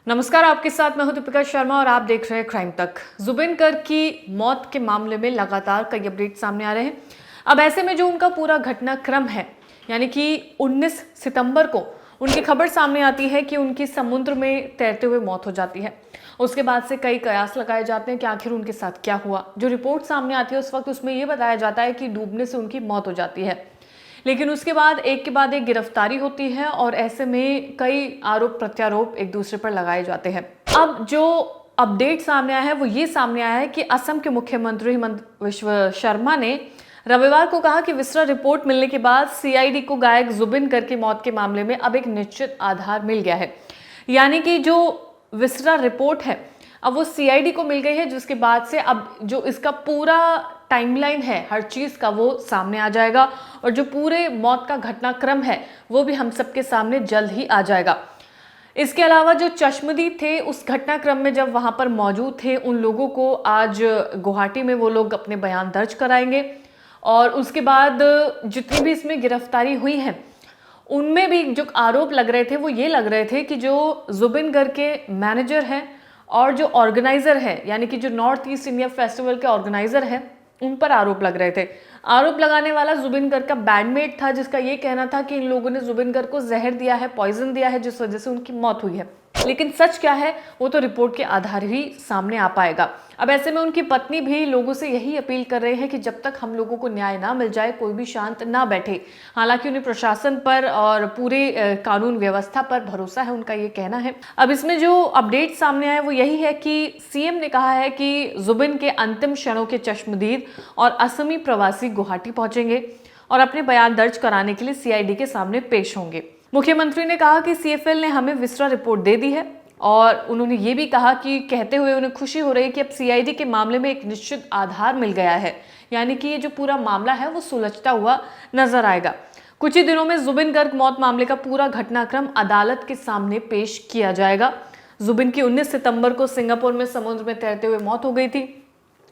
नमस्कार, आपके साथ मैं हूं दीपिका शर्मा और आप देख रहे हैं क्राइम तक। जुबिन गर्ग की मौत के मामले में लगातार कई अपडेट सामने आ रहे हैं। अब ऐसे में जो उनका पूरा घटनाक्रम है, यानी कि 19 सितंबर को उनकी खबर सामने आती है कि उनकी समुद्र में तैरते हुए मौत हो जाती है। उसके बाद से कई कयास लगाए जाते हैं कि आखिर उनके साथ क्या हुआ। जो रिपोर्ट सामने आती है उस वक्त उसमें यह बताया जाता है कि डूबने से उनकी मौत हो जाती है, लेकिन उसके बाद एक के बाद एक गिरफ्तारी होती है और ऐसे में कई आरोप प्रत्यारोप एक दूसरे पर लगाए जाते हैं। अब जो अपडेट सामने आया है वो ये सामने आया है कि असम के मुख्यमंत्री हिमंत विश्व शर्मा ने रविवार को कहा कि विस्रा रिपोर्ट मिलने के बाद सीआईडी को गायक जुबिन गर्ग की मौत के मामले में अब एक निश्चित आधार मिल गया है। यानी कि जो विस्रा रिपोर्ट है अब वो सीआईडी को मिल गई है, जिसके बाद से अब जो इसका पूरा टाइमलाइन है हर चीज का वो सामने आ जाएगा और जो पूरे मौत का घटनाक्रम है वो भी हम सबके सामने जल्द ही आ जाएगा। इसके अलावा जो चश्मदीद थे उस घटनाक्रम में जब वहां पर मौजूद थे उन लोगों को आज गुवाहाटी में वो लोग अपने बयान दर्ज कराएंगे और उसके बाद जितनी भी इसमें गिरफ्तारी हुई है उनमें भी जो आरोप लग रहे थे वो ये लग रहे थे कि जो जुबिन गर्ग के मैनेजर हैं और जो ऑर्गेनाइजर है, यानी कि जो नॉर्थ ईस्ट इंडिया फेस्टिवल के ऑर्गेनाइजर है, उन पर आरोप लग रहे थे। आरोप लगाने वाला जुबिन गर्ग का बैंडमेट था, जिसका ये कहना था कि इन लोगों ने जुबिन गर्ग को जहर दिया है, पॉइजन दिया है, जिस वजह से उनकी मौत हुई है। लेकिन सच क्या है वो तो रिपोर्ट के आधार ही सामने आ पाएगा। अब ऐसे में उनकी पत्नी भी लोगों से यही अपील कर रहे हैं कि जब तक हम लोगों को न्याय ना मिल जाए कोई भी शांत ना बैठे। हालांकि उन्हें प्रशासन पर और पूरे कानून व्यवस्था पर भरोसा है, उनका ये कहना है। अब इसमें जो अपडेट सामने आए वो यही है कि सीएम ने कहा है कि जुबिन के अंतिम क्षणों के चश्मदीद और असमी प्रवासी गुवाहाटी पहुंचेंगे और अपने बयान दर्ज कराने के लिए सीआईडी के सामने पेश होंगे। मुख्यमंत्री ने कहा कि सीएफएल ने हमें विस्रा रिपोर्ट दे दी है और उन्होंने ये भी कहा कि कहते हुए उन्हें खुशी हो रही है कि अब सीआईडी के मामले में एक निश्चित आधार मिल गया है, यानी कि ये जो पूरा मामला है वो सुलझता हुआ नजर आएगा। कुछ ही दिनों में जुबिन गर्ग मौत मामले का पूरा घटनाक्रम अदालत के सामने पेश किया जाएगा। जुबिन की 19 सितंबर को सिंगापुर में समुद्र में तैरते हुए मौत हो गई थी।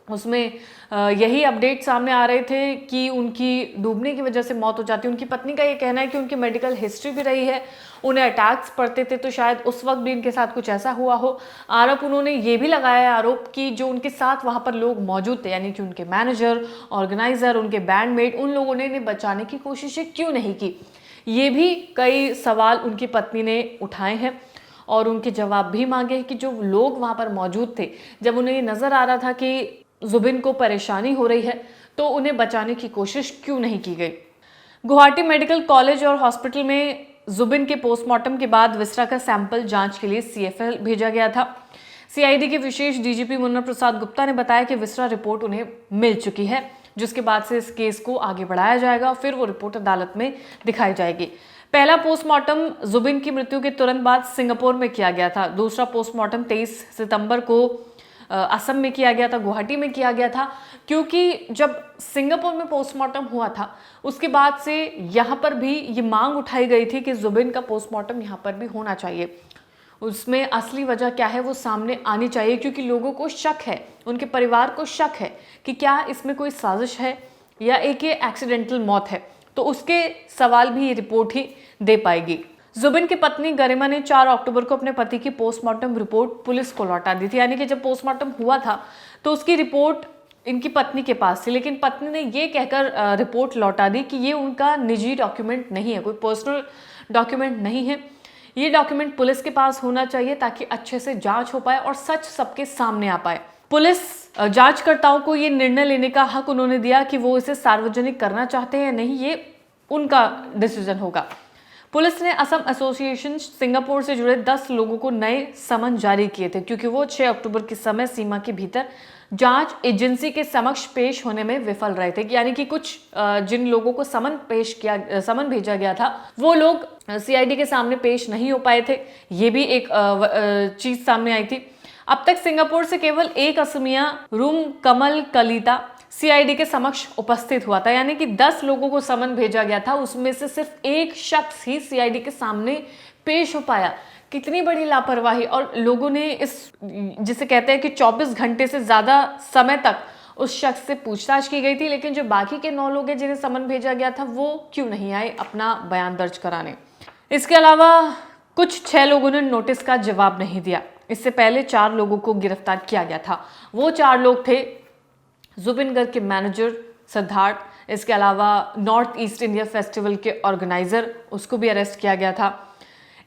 उसमें यही अपडेट सामने आ रहे थे कि उनकी डूबने की वजह से मौत हो जाती है। उनकी पत्नी का ये कहना है कि उनकी मेडिकल हिस्ट्री भी रही है, उन्हें अटैक्स पड़ते थे तो शायद उस वक्त भी इनके साथ कुछ ऐसा हुआ हो। आरोप उन्होंने ये भी लगाया है आरोप कि जो उनके साथ वहाँ पर लोग मौजूद थे, यानी कि उनके मैनेजर, ऑर्गेनाइजर, उनके बैंडमेट, उन लोगों ने इन्हें बचाने की कोशिशें क्यों नहीं की। ये भी कई सवाल उनकी पत्नी ने उठाए हैं और उनके जवाब भी मांगे हैं कि जो लोग वहाँ पर मौजूद थे, जब उन्हें नजर आ रहा था कि जुबिन को परेशानी हो रही है तो उन्हें बचाने की कोशिश क्यों नहीं की गई। गुवाहाटी मेडिकल कॉलेज और हॉस्पिटल में जुबिन के पोस्टमार्टम के बाद विस्रा का सैंपल जांच के लिए सीएफएल भेजा गया था। सीआईडी के विशेष डीजीपी मुन्ना प्रसाद गुप्ता ने बताया कि विस्रा रिपोर्ट उन्हें मिल चुकी है, जिसके बाद से इस केस को आगे बढ़ाया जाएगा और फिर वो रिपोर्ट अदालत में दिखाई जाएगी। पहला पोस्टमार्टम जुबिन की मृत्यु के तुरंत बाद सिंगापुर में किया गया था। दूसरा पोस्टमार्टम 23 सितंबर को असम में किया गया था, गुवाहाटी में किया गया था, क्योंकि जब सिंगापुर में पोस्टमार्टम हुआ था उसके बाद से यहाँ पर भी ये मांग उठाई गई थी कि जुबिन का पोस्टमार्टम यहाँ पर भी होना चाहिए। उसमें असली वजह क्या है वो सामने आनी चाहिए, क्योंकि लोगों को शक है, उनके परिवार को शक है कि क्या इसमें कोई साजिश है या एक ये एक्सीडेंटल मौत है। तो उसके सवाल भी ये रिपोर्ट ही दे पाएगी। जुबिन की पत्नी गरिमा ने 4 अक्टूबर को अपने पति की पोस्टमार्टम रिपोर्ट पुलिस को लौटा दी थी। यानी कि जब पोस्टमार्टम हुआ था तो उसकी रिपोर्ट इनकी पत्नी के पास थी, लेकिन पत्नी ने ये कहकर रिपोर्ट लौटा दी कि ये उनका निजी डॉक्यूमेंट नहीं है, कोई पर्सनल डॉक्यूमेंट नहीं है, ये डॉक्यूमेंट पुलिस के पास होना चाहिए ताकि अच्छे से जांच हो पाए और सच सबके सामने आ पाए। पुलिस जांचकर्ताओं को ये निर्णय लेने का हक उन्होंने दिया कि वो इसे सार्वजनिक करना चाहते हैं या नहीं, ये उनका डिसीजन होगा। पुलिस ने असम एसोसिएशन सिंगापुर से जुड़े 10 लोगों को नए समन जारी किए थे, क्योंकि वो 6 अक्टूबर की समय सीमा के भीतर जांच एजेंसी के समक्ष पेश होने में विफल रहे थे। यानी कि कुछ जिन लोगों को समन भेजा गया था वो लोग सीआईडी के सामने पेश नहीं हो पाए थे। ये भी एक चीज सामने आई थी। अब तक सिंगापुर से केवल एक असमिया रूम कमल कलिता सीआईडी के समक्ष उपस्थित हुआ था। यानी कि 10 लोगों को समन भेजा गया था, उसमें से सिर्फ एक शख्स ही सीआईडी के सामने पेश हो पाया। कितनी बड़ी लापरवाही। और लोगों ने इस जिसे कहते हैं कि 24 घंटे से ज्यादा समय तक उस शख्स से पूछताछ की गई थी, लेकिन जो बाकी के 9 लोग हैं जिन्हें समन भेजा गया था वो क्यों नहीं आए अपना बयान दर्ज कराने। इसके अलावा कुछ 6 लोगों ने नोटिस का जवाब नहीं दिया। इससे पहले 4 लोगों को गिरफ्तार किया गया था। वो 4 लोग थे जुबिनगढ़ के मैनेजर सिद्धार्थ, इसके अलावा नॉर्थ ईस्ट इंडिया फेस्टिवल के ऑर्गेनाइजर, उसको भी अरेस्ट किया गया था।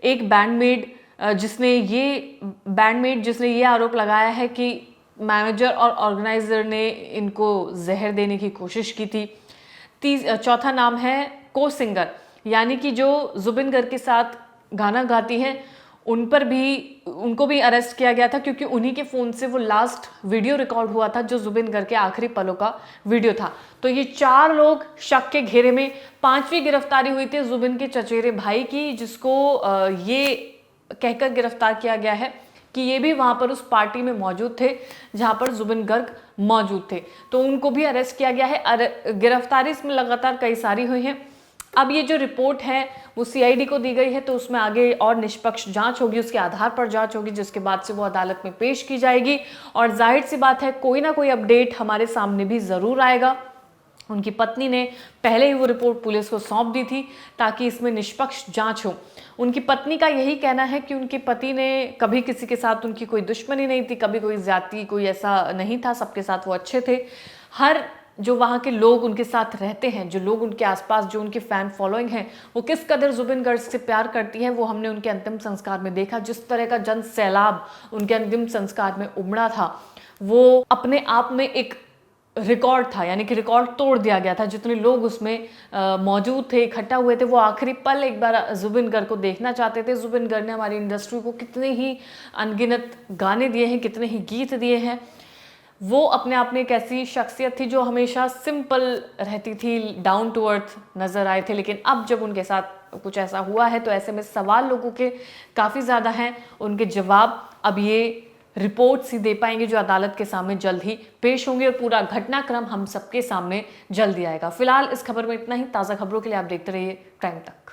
एक बैंडमेड जिसने ये आरोप लगाया है कि मैनेजर और ऑर्गेनाइजर ने इनको जहर देने की कोशिश की थी। चौथा नाम है को सिंगर, यानी कि जो जुबिनगढ़ के साथ गाना गाती हैं उनको भी अरेस्ट किया गया था, क्योंकि उन्हीं के फ़ोन से वो लास्ट वीडियो रिकॉर्ड हुआ था जो जुबिनगढ़ के आखिरी पलों का वीडियो था। तो ये 4 लोग शक के घेरे में। 5वीं गिरफ्तारी हुई थी जुबिन के चचेरे भाई की, जिसको ये कहकर गिरफ्तार किया गया है कि ये भी वहाँ पर उस पार्टी में मौजूद थे जहाँ पर जुबिन गर्ग मौजूद थे। तो उनको भी अरेस्ट किया गया है। गिरफ्तारी इसमें लगातार कई सारी हुई हैं। अब ये जो रिपोर्ट है वो सीआईडी को दी गई है, तो उसमें आगे और निष्पक्ष जांच होगी, उसके आधार पर जांच होगी, जिसके बाद से वो अदालत में पेश की जाएगी। और जाहिर सी बात है कोई ना कोई अपडेट हमारे सामने भी ज़रूर आएगा। उनकी पत्नी ने पहले ही वो रिपोर्ट पुलिस को सौंप दी थी ताकि इसमें निष्पक्ष जांच हो। उनकी पत्नी का यही कहना है कि उनके पति ने कभी किसी के साथ उनकी कोई दुश्मनी नहीं थी, कभी कोई ज्यादती कोई ऐसा नहीं था, सबके साथ वो अच्छे थे। हर जो वहाँ के लोग उनके साथ रहते हैं, जो लोग उनके आसपास, जो उनके फैन फॉलोइंग हैं, वो किस कदर जुबिनगढ़ से प्यार करती है वो हमने उनके अंतिम संस्कार में देखा। जिस तरह का जन सैलाब उनके अंतिम संस्कार में उमड़ा था वो अपने आप में एक रिकॉर्ड था, यानी कि रिकॉर्ड तोड़ दिया गया था। जितने लोग उसमें मौजूद थे, इकट्ठा हुए थे, वो आखिरी पल एक बार जुबिनगढ़ को देखना चाहते थे। जुबिनगढ़ ने हमारी इंडस्ट्री को कितने ही अनगिनत गाने दिए हैं, कितने ही गीत दिए हैं। वो अपने आप में एक ऐसी शख्सियत थी जो हमेशा सिंपल रहती थी, डाउन टू अर्थ नज़र आए थे। लेकिन अब जब उनके साथ कुछ ऐसा हुआ है तो ऐसे में सवाल लोगों के काफ़ी ज़्यादा हैं। उनके जवाब अब ये रिपोर्ट्स ही दे पाएंगे जो अदालत के सामने जल्द ही पेश होंगे, और पूरा घटनाक्रम हम सबके सामने जल्दी आएगा। फिलहाल इस खबर में इतना ही। ताज़ा खबरों के लिए आप देखते रहिए क्राइम तक।